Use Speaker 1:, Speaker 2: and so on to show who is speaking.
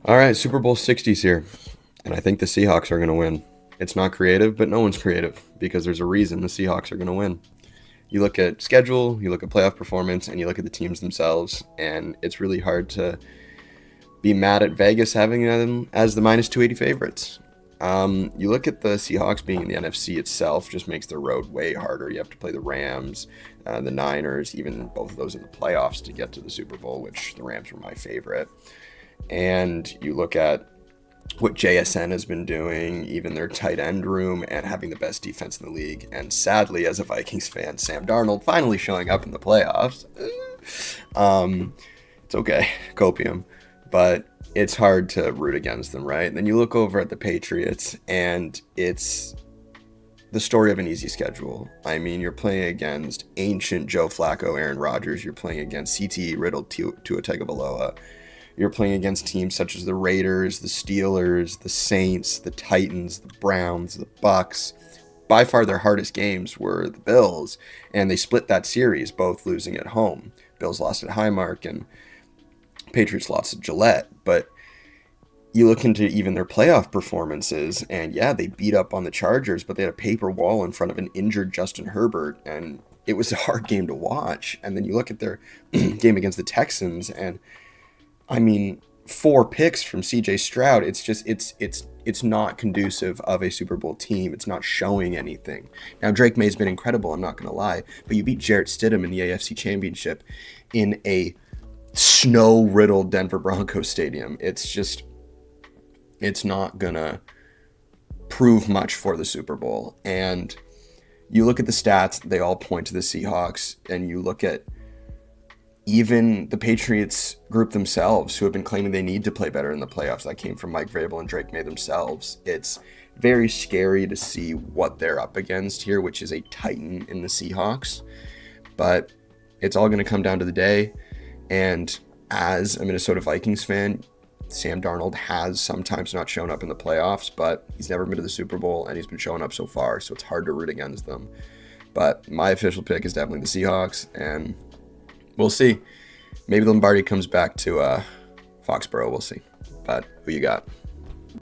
Speaker 1: All right, Super Bowl 60's here, and I think the Seahawks are going to win. It's not creative, but no one's creative because there's a reason the Seahawks are going to win. You look at schedule, you look at playoff performance, and you look at the teams themselves, and it's really hard to be mad at Vegas having them as the minus 280 favorites. You look at the Seahawks being in the NFC itself, just makes their road way harder. You have to play the Rams, the Niners, even both of those in the playoffs to get to the Super Bowl, which the Rams were my favorite. And you look at what JSN has been doing, even their tight end room, and having the best defense in the league. And sadly, as a Vikings fan, Sam Darnold finally showing up in the playoffs. It's okay, copium, but it's hard to root against them, right? And then you look over at the Patriots, and it's the story of an easy schedule. I mean, you're playing against ancient Joe Flacco, Aaron Rodgers. You're playing against CTE riddled Tua Tagovailoa. You're playing against teams such as the Raiders, the Steelers, the Saints, the Titans, the Browns, the Bucks. By far their hardest games were the Bills, and they split that series, both losing at home. Bills lost at Highmark, and Patriots lost at Gillette. But you look into even their playoff performances, and yeah, they beat up on the Chargers, but they had a paper wall in front of an injured Justin Herbert, and it was a hard game to watch. And then you look at their game against the Texans, and I mean, 4 picks from CJ Stroud. It's not conducive of a Super Bowl team. It's not showing anything. Now, Drake Maye's been incredible, I'm not going to lie, but you beat Jarrett Stidham in the AFC Championship in a snow-riddled Denver Broncos stadium. It's not going to prove much for the Super Bowl. And you look at the stats, they all point to the Seahawks, and you look at even the Patriots group themselves, who have been claiming they need to play better in the playoffs. That came from Mike Vrabel and Drake Maye themselves. It's very scary to see what they're up against here, which is a titan in the Seahawks. But it's all going to come down to the day. And as a Minnesota Vikings fan, Sam Darnold has sometimes not shown up in the playoffs, but he's never been to the Super Bowl, and he's been showing up so far, so it's hard to root against them. But my official pick is definitely the Seahawks, and we'll see. Maybe Lombardi comes back to Foxborough. We'll see. But who you got?